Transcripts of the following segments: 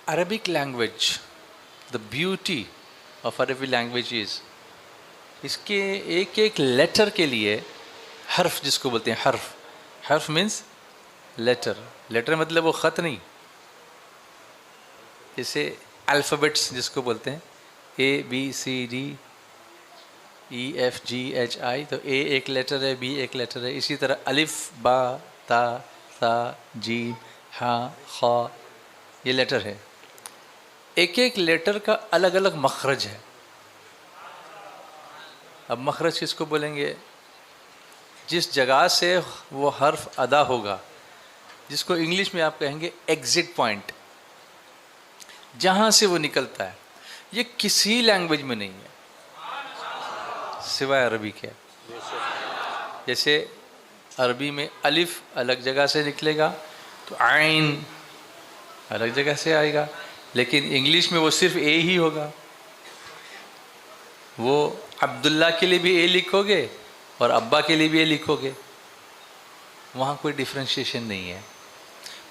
Arabic language, the beauty of Arabic language is, इसके एक एक लेटर के लिए हर्फ जिसको बोलते हैं हर्फ, हर्फ मीन्स लेटर, लेटर मतलब वो ख़त नहीं, जैसे अल्फ़ाबेट्स जिसको बोलते हैं ABCD EFGHI, तो A एक लेटर है, B एक लेटर है, इसी तरह अलिफ बा ता सा जीम हा खा, ये लेटर है। एक एक लेटर का अलग अलग मखरज है। अब मखरज किसको बोलेंगे? जिस जगह से वो हर्फ अदा होगा, जिसको इंग्लिश में आप कहेंगे एग्जिट पॉइंट, जहाँ से वो निकलता है। ये किसी लैंग्वेज में नहीं है सिवाय अरबी के। जैसे अरबी में अलिफ अलग जगह से निकलेगा तो आइन अलग जगह से आएगा, लेकिन इंग्लिश में वो सिर्फ ए ही होगा। वो अब्दुल्ला के लिए भी ए लिखोगे और अब्बा के लिए भी ए लिखोगे, वहाँ कोई डिफ्रेंशिएशन नहीं है।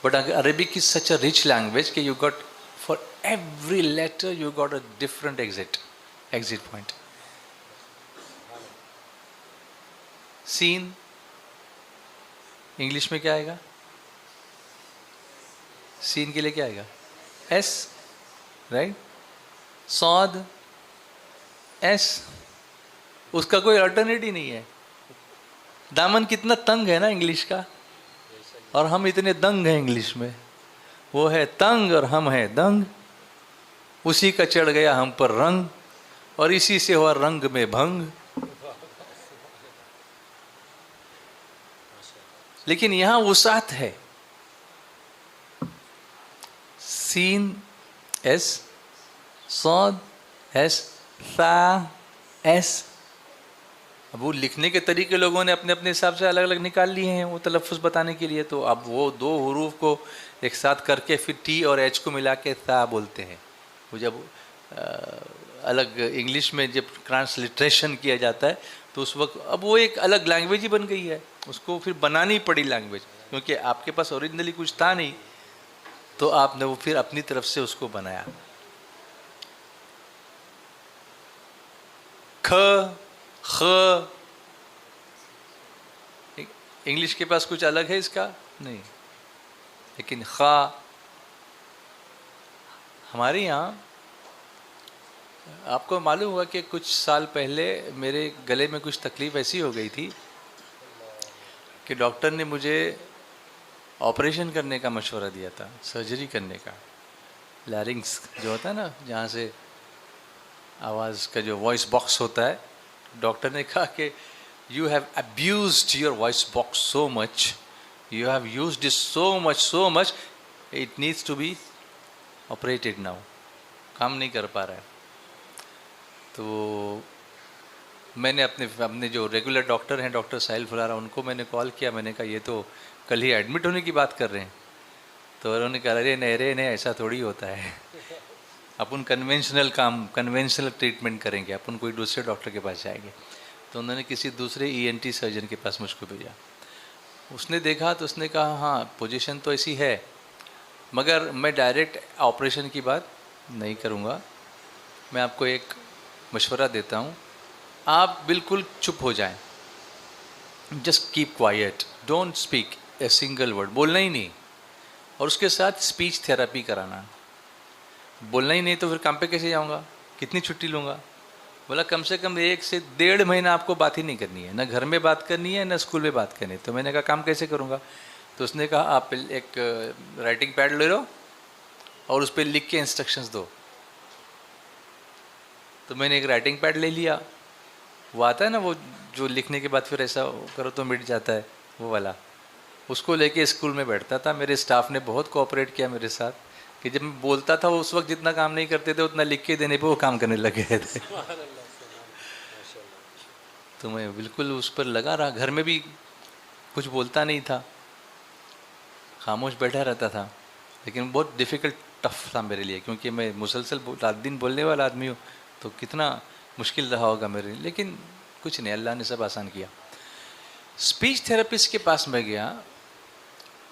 But Arabic is such a rich language कि you got for every letter you got a different exit point. सीन इंग्लिश में क्या आएगा? सीन के लिए क्या आएगा? S, right? सौद एस, उसका कोई अल्टरनेट ही नहीं है। दामन कितना तंग है ना इंग्लिश का, और हम इतने दंग हैं इंग्लिश में। वो है तंग और हम हैं दंग, उसी का चढ़ गया हम पर रंग और इसी से हुआ रंग में भंग। लेकिन यहां वुसात है। सीन एस, सौद एस, सा एस। अब वो लिखने के तरीके लोगों ने अपने अपने हिसाब से अलग अलग निकाल लिए हैं वो तलफ़ुज़ बताने के लिए। तो अब वो दो हुरूफ को एक साथ करके फिर टी और एच को मिला के सा बोलते हैं। वो जब अलग इंग्लिश में जब ट्रांसलिट्रेशन किया जाता है तो उस वक्त अब वो एक अलग लैंग्वेज ही बन गई है, उसको फिर बनानी पड़ी लैंग्वेज, क्योंकि आपके पास ओरिजिनली कुछ था नहीं, तो आपने वो फिर अपनी तरफ से उसको बनाया। ख ख, इंग्लिश के पास कुछ अलग है इसका नहीं, लेकिन खा हमारे यहाँ। आपको मालूम होगा कि कुछ साल पहले मेरे गले में कुछ तकलीफ़ ऐसी हो गई थी कि डॉक्टर ने मुझे ऑपरेशन करने का मशवरा दिया था, सर्जरी करने का। लैरिंग्स जो होता है ना, जहाँ से आवाज़ का जो वॉइस बॉक्स होता है, डॉक्टर ने कहा कि you have abused your voice box so much, you have used it so much, it needs to be operated now. काम नहीं कर पा रहा है। तो मैंने अपने जो रेगुलर डॉक्टर हैं, डॉक्टर साहिल फुलारा, उनको मैंने कॉल किया। मैंने कहा ये तो कल ही एडमिट होने की बात कर रहे हैं। तो उन्होंने कहा अरे नहीं, ऐसा थोड़ी होता है, अपन कन्वेंशनल ट्रीटमेंट करेंगे, अपन कोई दूसरे डॉक्टर के पास जाएंगे। तो उन्होंने किसी दूसरे ENT सर्जन के पास मुझको भेजा। उसने देखा तो उसने कहा हाँ पोजीशन तो ऐसी है, मगर मैं डायरेक्ट ऑपरेशन की बात नहीं करूँगा, मैं आपको एक मशवरा देता हूँ, आप बिल्कुल चुप हो जाएं, just keep quiet, don't speak a single word, बोलना ही नहीं। और उसके साथ स्पीच थेरेपी कराना। बोलना ही नहीं तो फिर काम पे कैसे जाऊँगा, कितनी छुट्टी लूँगा? बोला कम से कम 1 से 1.5 महीना आपको बात ही नहीं करनी है, ना घर में बात करनी है ना स्कूल में बात करनी है। तो मैंने कहा काम कैसे करूँगा? तो उसने कहा आप एक राइटिंग पैड ले लो और उस पर लिख के इंस्ट्रक्शंस दो। तो मैंने एक राइटिंग पैड ले लिया, वो आता है ना वो जो लिखने के बाद फिर ऐसा करो तो मिट जाता है, वो वाला। उसको लेके स्कूल में बैठता था। मेरे स्टाफ ने बहुत कोऑपरेट किया मेरे साथ कि जब मैं बोलता था वो उस वक्त जितना काम नहीं करते थे उतना लिख के देने पे वो काम करने लगे थे। तो मैं बिल्कुल उस पर लगा रहा। घर में भी कुछ बोलता नहीं था, खामोश बैठा रहता था। लेकिन बहुत डिफ़िकल्ट टफ था मेरे लिए, क्योंकि मैं मुसलसल रात दिन बोलने वाला आदमी हूँ, तो कितना मुश्किल रहा होगा मेरे लिए। लेकिन कुछ नहीं, अल्लाह ने सब आसान किया। स्पीच थेरेपिस्ट के पास मैं गया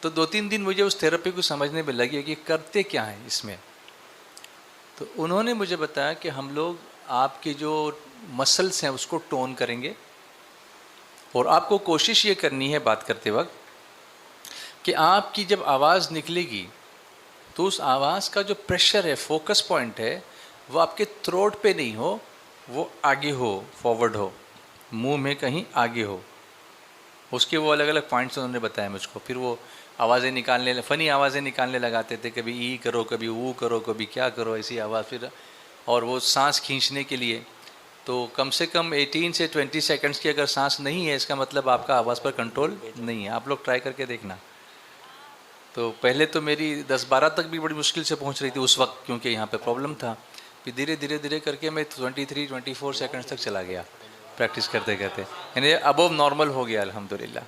तो 2-3 दिन मुझे उस थेरेपी को समझने में लगे कि करते क्या है इसमें। तो उन्होंने मुझे बताया कि हम लोग आपके जो मसल्स हैं उसको टोन करेंगे, और आपको कोशिश ये करनी है बात करते वक्त कि आपकी जब आवाज़ निकलेगी तो उस आवाज़ का जो प्रेशर है, फोकस पॉइंट है, वो आपके थ्रोट पे नहीं हो, वो आगे हो, फॉरवर्ड हो, मुंह में कहीं आगे हो। उसके वो अलग अलग पॉइंट्स उन्होंने बताया मुझको। फिर वो आवाज़ें निकालने, फ़नी आवाज़ें निकालने लगाते थे, कभी ई करो, कभी ऊ करो, कभी क्या करो, ऐसी आवाज़। फिर और वो सांस खींचने के लिए तो कम से कम 18 से 20 सेकंड्स की अगर सांस नहीं है, इसका मतलब आपका आवाज़ पर कंट्रोल नहीं है। आप लोग ट्राई करके देखना। तो पहले तो मेरी 10-12 तक भी बड़ी मुश्किल से पहुंच रही थी उस वक्त, क्योंकि यहाँ पे प्रॉब्लम था। फिर धीरे धीरे धीरे करके मैं 23-24 सेकंड्स तक चला गया प्रैक्टिस करते करते, यानी अबव नॉर्मल हो गया अल्हम्दुलिल्लाह।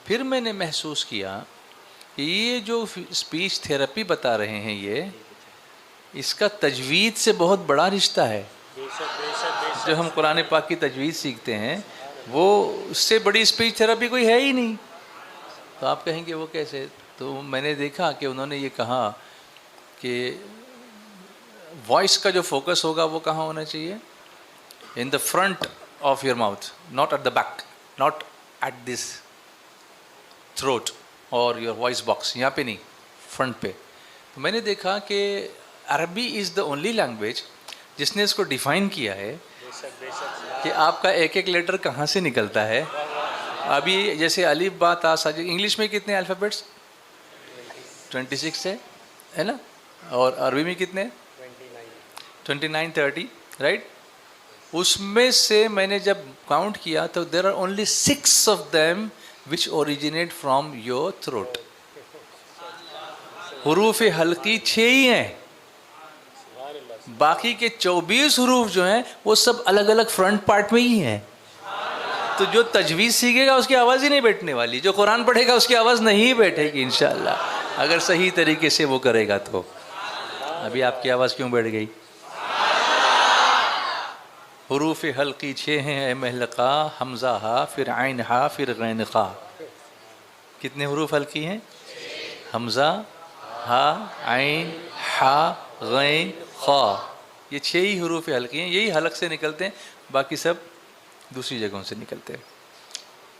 फिर मैंने महसूस किया कि ये जो स्पीच थेरेपी बता रहे हैं, ये इसका तजवीद से बहुत बड़ा रिश्ता है। जो हम कुरान पाक की तजवीद सीखते हैं, वो उससे बड़ी स्पीच थेरेपी कोई है ही नहीं। तो आप कहेंगे वो कैसे? तो मैंने देखा कि उन्होंने ये कहा कि वॉइस का जो फोकस होगा वो कहाँ होना चाहिए? In the front of your mouth, not at the back, not at this throat और योर वॉइस बॉक्स, यहाँ पे नहीं, फ्रंट पे। तो मैंने देखा कि अरबी इज़ द ओनली लैंग्वेज जिसने इसको डिफ़ाइन किया है कि आपका एक एक लेटर कहाँ से निकलता है। अभी जैसे अलिफ बा ता सा, इंग्लिश में कितने अल्फ़ाबेट्स? 26 है ना? और अरबी में कितने? 29, 30, राइट? उसमें से मैंने जब काउंट किया तो there are only 6 of them which originate from your throat. हुरूफ हल्की 6 ही हैं, बाकी के 24 हुरूफ जो हैं वो सब अलग अलग फ्रंट पार्ट में ही हैं। तो जो तजवीज़ सीखेगा उसकी आवाज़ ही नहीं बैठने वाली, जो कुरान पढ़ेगा उसकी आवाज़ नहीं बैठेगी इंशाअल्लाह, अगर सही तरीके से वो करेगा तो। अभी आपकी आवाज़ क्यों बैठ गई? हुरूफ हल्की 6 हैं, महलका, हमज़ा हा, फिर आइन हा, फिर गैन खा। कितने हुरूफ हल्की हैं? हमज़ा, हा, आइन, हा, गैन, खा। ये 6 ही हुरूफ हल्की हैं, यही हलक से निकलते हैं, बाकी सब दूसरी जगहों से निकलते हैं।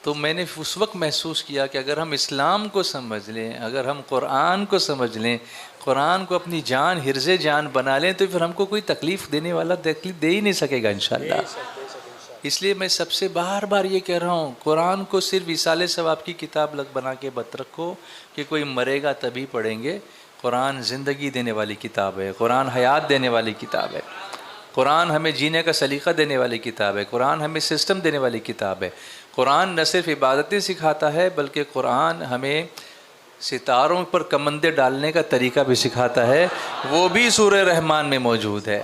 तो मैंने उस वक्त महसूस किया कि अगर हम इस्लाम को समझ लें, अगर हम कुरान को समझ लें, कुरान को अपनी जान, हिर्ज़े जान बना लें, तो फिर हमको कोई तकलीफ़ देने वाला तकलीफ़ दे ही नहीं सकेगा इंशाअल्लाह। इसलिए मैं सबसे बार बार ये कह रहा हूँ, कुरान को सिर्फ विसाले सवाब की किताब लग बना के मत रखो कि कोई मरेगा तभी पढ़ेंगे। कुरान ज़िंदगी देने वाली किताब है, कुरान हयात देने वाली किताब है, कुरान हमें जीने का सलीक़ा देने वाली किताब है, कुरान हमें सिस्टम देने वाली किताब है। कुरान न सिर्फ इबादतें सिखाता है, बल्कि कुरान हमें सितारों पर कमंदे डालने का तरीका भी सिखाता है, वो भी सूरह रहमान में मौजूद है।